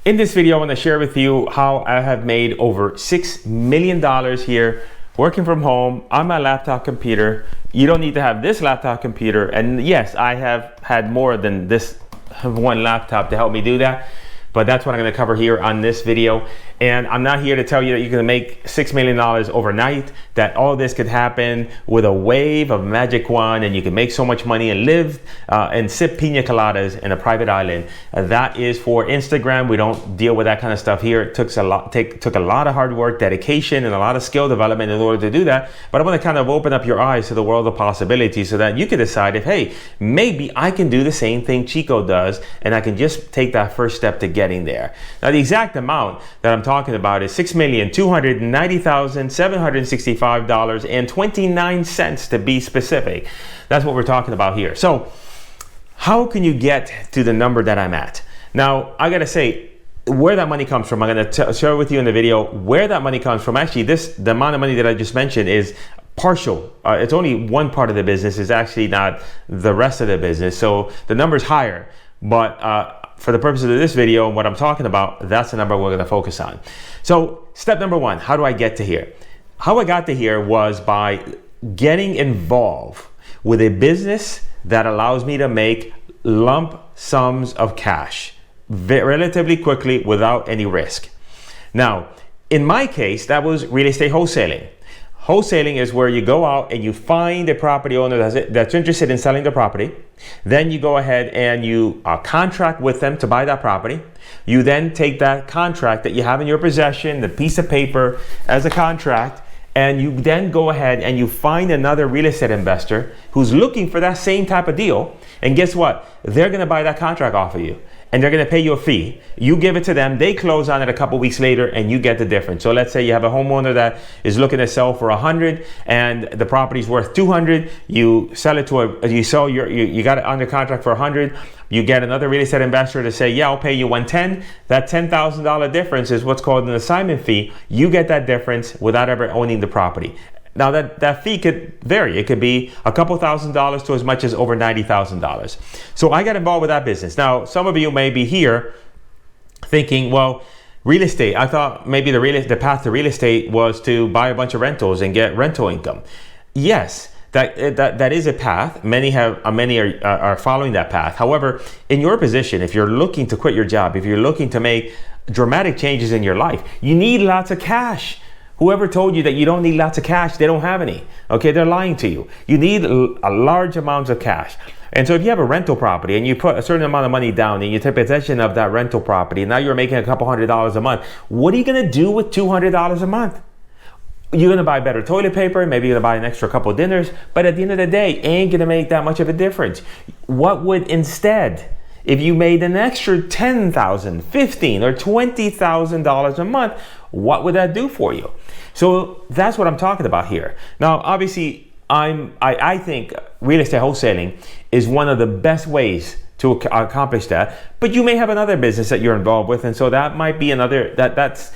In this video, I want to share with you how I have made over $6 million here working from home on my laptop computer. You don't need to have this laptop computer. And yes, I have had more than this one laptop to help me do that. But that's what I'm going to cover here on this video. And I'm not here to tell you that you're going to make $6 million overnight, that all this could happen with a wave of magic wand and you can make so much money and live and sip pina coladas in a private island. That is for Instagram. We don't deal with that kind of stuff here. It took a lot of hard work, dedication, and a lot of skill development in order to do that. But I want to kind of open up your eyes to the world of possibilities so that you can decide if, hey, maybe I can do the same thing Chico does and I can just take that first step to getting there. Now, the exact amount that I'm talking about is $6,290,765.29 to be specific. That's what we're talking about here. So how can you get to the number that I'm at? Now, I gotta say, where that money comes from, I'm gonna share with you in the video where that money comes from. Actually, the amount of money that I just mentioned is partial. It's only one part of the business. It's actually not the rest of the business. So the number's higher, but for the purposes of this video and what I'm talking about, that's the number we're going to focus on. So step number one, how do I get to here? How I got to here was by getting involved with a business that allows me to make lump sums of cash relatively quickly without any risk. Now, in my case, that was real estate wholesaling. Wholesaling is where you go out and you find a property owner that's interested in selling the property. Then you go ahead and you contract with them to buy that property. You then take that contract that you have in your possession, the piece of paper as a contract, and you then go ahead and you find another real estate investor who's looking for that same type of deal. And guess what? They're going to buy that contract off of you. And they're going to pay you a fee. You give it to them, they close on it a couple weeks later, and you get the difference. So let's say you have a homeowner that is looking to sell for 100 and the property's worth 200. You sell it to you got it under contract for 100. You get another real estate investor to say, yeah, I'll pay you 110. That $10,000 difference is what's called an assignment fee. You get that difference without ever owning the property. Now that fee could vary. It could be a couple $1,000s to as much as over $90,000. So I got involved with that business. Now, some of you may be here thinking, well, real estate, I thought maybe the path to real estate was to buy a bunch of rentals and get rental income. Yes, that is a path. Many are following that path. However, in your position, if you're looking to quit your job, if you're looking to make dramatic changes in your life, you need lots of cash. Whoever told you that you don't need lots of cash, they don't have any. Okay, they're lying to you. You need a large amounts of cash. And so if you have a rental property and you put a certain amount of money down and you take possession of that rental property, and now you're making a couple $100s a month, what are you gonna do with $200 a month? You're gonna buy better toilet paper, maybe you're gonna buy an extra couple dinners, but at the end of the day, ain't gonna make that much of a difference. What would instead, if you made an extra $10,000, $15,000 or $20,000 a month, what would that do for you? So that's what I'm talking about here. Now, obviously, I think real estate wholesaling is one of the best ways to accomplish that. But you may have another business that you're involved with, and so that might be another that's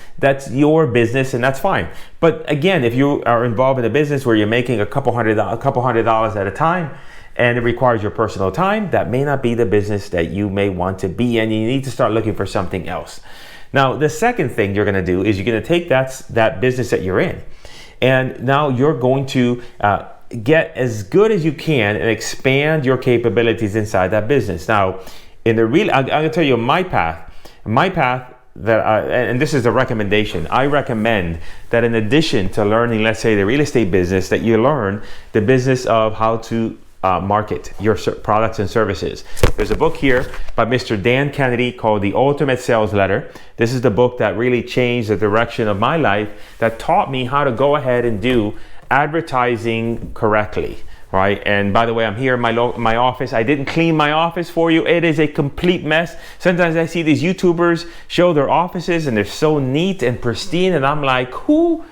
your business, and that's fine. But again, if you are involved in a business where you're making a couple hundred dollars at a time, and it requires your personal time, that may not be the business that you may want to be in. You need to start looking for something else. Now, the second thing you're going to do is you're going to take that business that you're in, and now you're going to get as good as you can and expand your capabilities inside that business. Now, I'm going to tell you my path and this is a recommendation. I recommend that in addition to learning, let's say, the real estate business, that you learn the business of how to market your products and services. There's a book here by Mr. Dan Kennedy called The Ultimate Sales Letter. This is the book that really changed the direction of my life, that taught me how to go ahead and do advertising correctly, right? And by the way, I'm here in my office. I didn't clean my office for you. It is a complete mess. Sometimes I see these YouTubers show their offices and they're so neat and pristine, and I'm like, do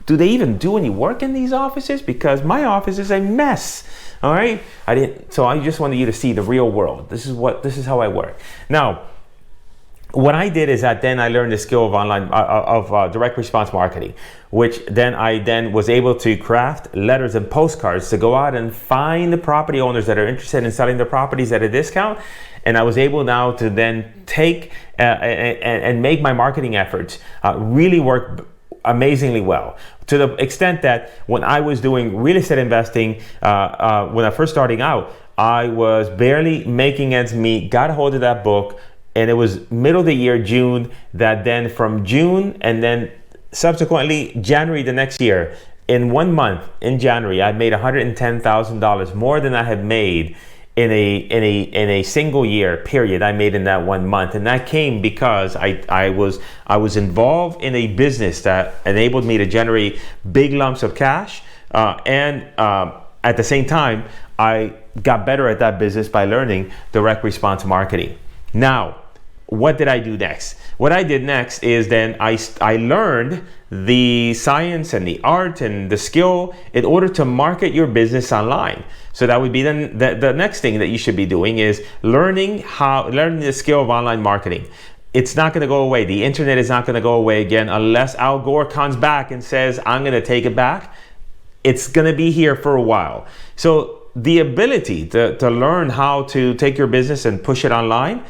they even do any work in these offices? Because my office is a mess. All right, so I just wanted you to see the real world. This is how I work. Now, what I did is that then I learned the skill of direct response marketing, which then I was able to craft letters and postcards to go out and find the property owners that are interested in selling their properties at a discount. And I was able now to then take and make my marketing efforts really work amazingly well, to the extent that when I was doing real estate investing, when I first starting out, I was barely making ends meet, got a hold of that book. And it was middle of the year, June, that then from June and then subsequently January the next year, in 1 month, in January, I made $110,000 more than I had made in a single year period. I made in that 1 month, and that came because I was involved in a business that enabled me to generate big lumps of cash, and at the same time, I got better at that business by learning direct response marketing. Now, what did I do next? What I did next is then I learned the science and the art and the skill in order to market your business online. So that would be then the next thing that you should be doing is learning the skill of online marketing. It's not going to go away. The internet is not going to go away again unless Al Gore comes back and says, I'm going to take it back. It's going to be here for a while. So the ability to learn how to take your business and push it online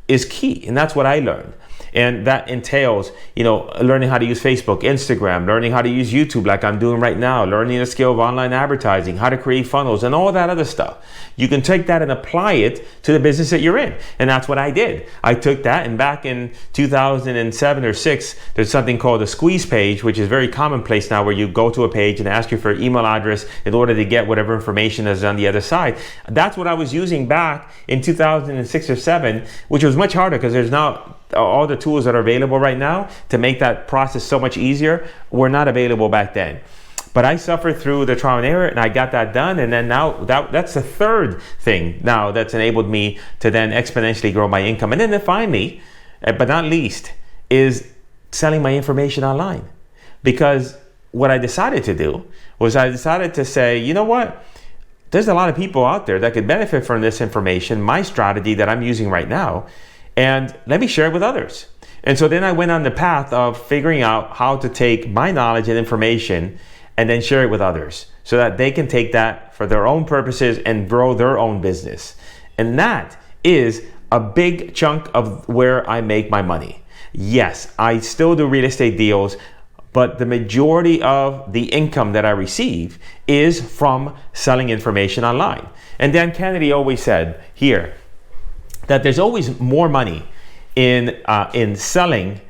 is key, and that's what I learned. And that entails, learning how to use Facebook, Instagram, learning how to use YouTube like I'm doing right now, learning the skill of online advertising, how to create funnels, and all that other stuff. You can take that and apply it to the business that you're in. And that's what I did. I took that, and back in 2007 or 6, there's something called a squeeze page, which is very commonplace now, where you go to a page and ask you for an email address in order to get whatever information is on the other side. That's what I was using back in 2006 or 7, which was much harder because there's now all the tools that are available right now to make that process so much easier were not available back then. But I suffered through the trial and error, and I got that done. And then now that's the third thing now that's enabled me to then exponentially grow my income. And then finally, but not least, is selling my information online. Because what I decided to do was I decided to say, you know what? There's a lot of people out there that could benefit from this information, my strategy that I'm using right now, and let me share it with others. And so then I went on the path of figuring out how to take my knowledge and information and then share it with others so that they can take that for their own purposes and grow their own business. And that is a big chunk of where I make my money. Yes, I still do real estate deals, but the majority of the income that I receive is from selling information online. And Dan Kennedy always said here that there's always more money in selling,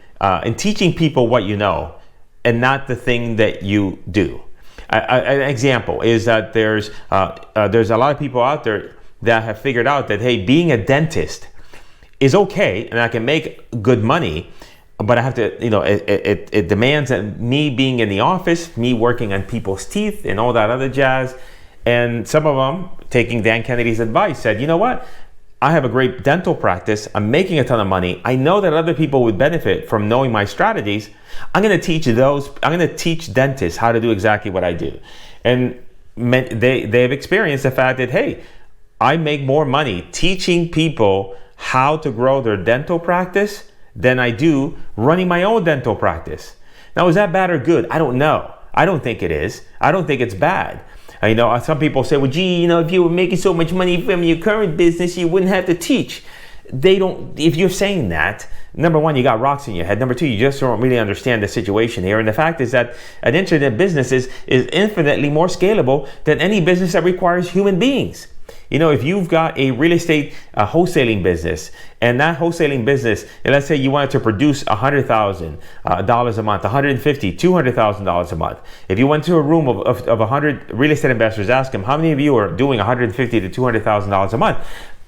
in teaching people what you know, and not the thing that you do. An example is that there's a lot of people out there that have figured out that, hey, being a dentist is okay, and I can make good money, but I have to, it demands that me being in the office, me working on people's teeth and all that other jazz. And some of them, taking Dan Kennedy's advice, said, you know what? I have a great dental practice. I'm making a ton of money. I know that other people would benefit from knowing my strategies. I'm going to teach dentists how to do exactly what I do. And they've experienced the fact that, hey, I make more money teaching people how to grow their dental practice than I do running my own dental practice. Now, is that bad or good? I don't know. I don't think it is. I don't think it's bad. Some people say, well, gee, if you were making so much money from your current business, you wouldn't have to teach. If you're saying that, number one, you got rocks in your head. Number two, you just don't really understand the situation here. And the fact is that an internet business is infinitely more scalable than any business that requires human beings. If you've got a real estate wholesaling business, and that wholesaling business, and let's say you wanted to produce $100,000 a month, $150,000, $200,000 a month. If you went to a room of 100 real estate investors, ask them how many of you are doing $150,000 to $200,000 a month.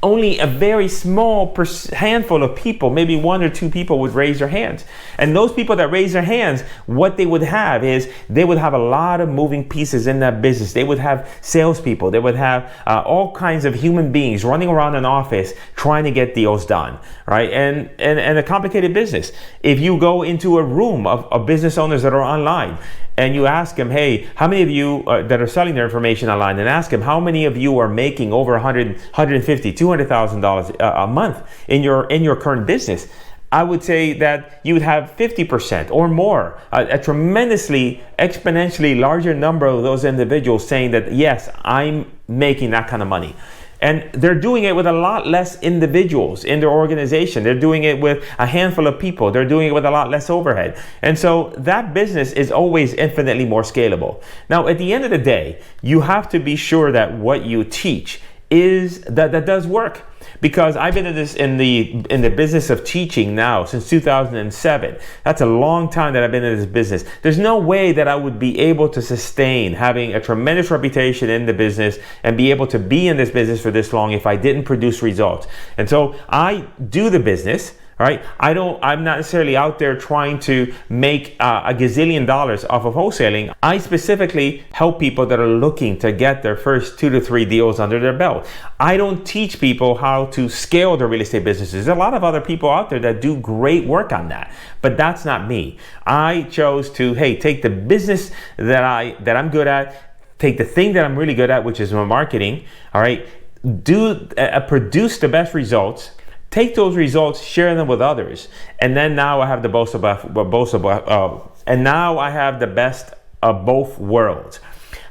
Only a very small handful of people, maybe one or two people, would raise their hands. And those people that raise their hands, what they would have is they would have a lot of moving pieces in that business. They would have salespeople. They would have all kinds of human beings running around an office trying to get deals done, right? And a complicated business. If you go into a room of business owners that are online, and you ask them, hey, how many of you that are selling their information online, and ask them how many of you are making over $150,000, $200,000 a month in your current business, I would say that you would have 50% or more, a tremendously, exponentially larger number of those individuals saying that, yes, I'm making that kind of money. And they're doing it with a lot less individuals in their organization. They're doing it with a handful of people. They're doing it with a lot less overhead. And so that business is always infinitely more scalable. Now, at the end of the day, you have to be sure that what you teach is that does work. Because I've been in the business of teaching now since 2007. That's a long time that I've been in this business. There's no way that I would be able to sustain having a tremendous reputation in the business and be able to be in this business for this long if I didn't produce results. And so I do the business. All right, I'm not necessarily out there trying to make a gazillion dollars off of wholesaling. I specifically help people that are looking to get their first 2 to 3 deals under their belt. I don't teach people how to scale their real estate businesses. There's a lot of other people out there that do great work on that, but that's not me. I chose to, hey, take the business that I'm good at, take the thing that I'm really good at, which is my marketing. All right, produce the best results. Take those results, share them with others, and then now I have the best of both worlds.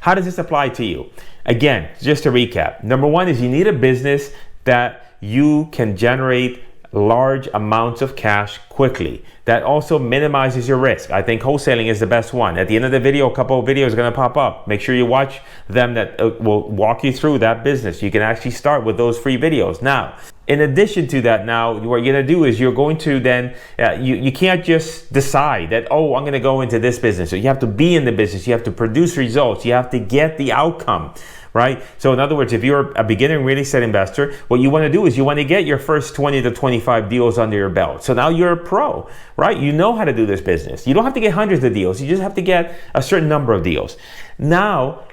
How does this apply to you? Again, just to recap, number one is you need a business that you can generate large amounts of cash quickly. That also minimizes your risk. I think wholesaling is the best one. At the end of the video, a couple of videos are going to pop up. Make sure you watch them that will walk you through that business. You can actually start with those free videos. Now, in addition to that, now what you're going to do is you're going to then, you can't just decide that, oh, I'm going to go into this business. So you have to be in the business. You have to produce results. You have to get the outcome. Right? So in other words, if you're a beginning real estate investor, what you want to do is you want to get your first 20 to 25 deals under your belt. So now you're a pro, right? You know how to do this business. You don't have to get hundreds of deals. You just have to get a certain number of deals. Now,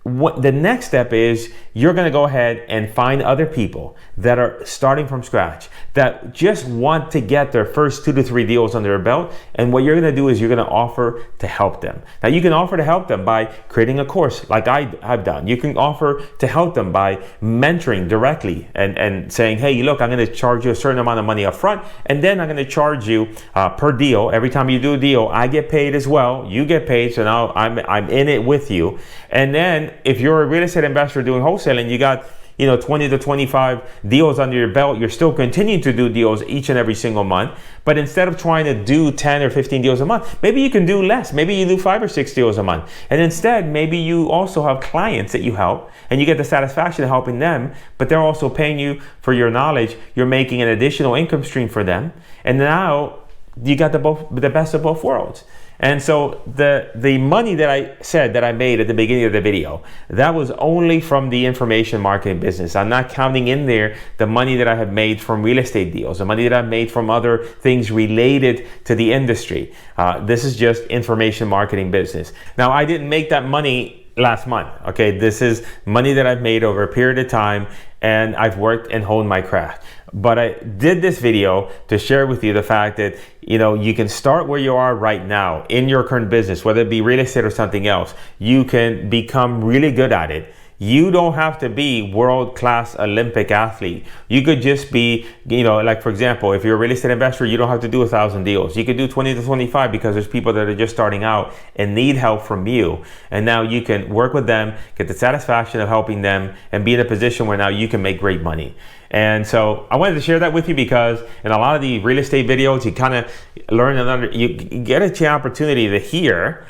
what the next step is, you're going to go ahead and find other people that are starting from scratch, that just want to get their first 2 to 3 deals under their belt. And what you're going to do is you're going to offer to help them. Now, you can offer to help them by creating a course like I've done. You can offer to help them by mentoring directly and saying, hey, look, I'm going to charge you a certain amount of money up front, and then I'm going to charge you per deal. Every time you do a deal, I get paid as well. You get paid, so now I'm in it with you. And then if you're a real estate investor doing wholesaling, you got 20 to 25 deals under your belt. You're still continuing to do deals each and every single month, but instead of trying to do 10 or 15 deals a month, maybe you can do less. Maybe you do 5 or 6 deals a month, and instead maybe you also have clients that you help and you get the satisfaction of helping them, but they're also paying you for your knowledge. You're making an additional income stream for them, and now you got the best of both worlds. And so the money that I said that I made at the beginning of the video, that was only from the information marketing business. I'm not counting in there the money that I have made from real estate deals, the money that I've made from other things related to the industry. This is just information marketing business. Now, I didn't make that money last month. Okay, this is money that I've made over a period of time, and I've worked and honed my craft. But I did this video to share with you the fact that, you can start where you are right now in your current business, whether it be real estate or something else. You can become really good at it. You don't have to be world-class Olympic athlete. You could just be, like for example, if you're a real estate investor, you don't have to do 1,000 deals. You could do 20 to 25 because there's people that are just starting out and need help from you. And now you can work with them, get the satisfaction of helping them, and be in a position where now you can make great money. And so I wanted to share that with you because in a lot of the real estate videos, you kind of learn you get a opportunity to hear,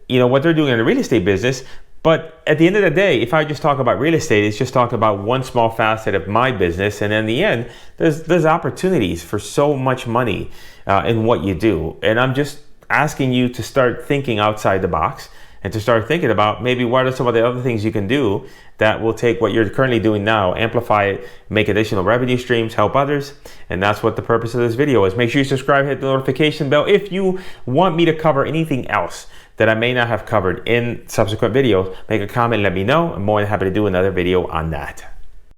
what they're doing in the real estate business. But at the end of the day, if I just talk about real estate, it's just talk about one small facet of my business. And in the end, there's opportunities for so much money in what you do. And I'm just asking you to start thinking outside the box and to start thinking about maybe what are some of the other things you can do that will take what you're currently doing now, amplify it, make additional revenue streams, help others. And that's what the purpose of this video is. Make sure you subscribe, hit the notification bell. If you want me to cover anything else that I may not have covered in subsequent videos, make a comment, let me know. I'm more than happy to do another video on that.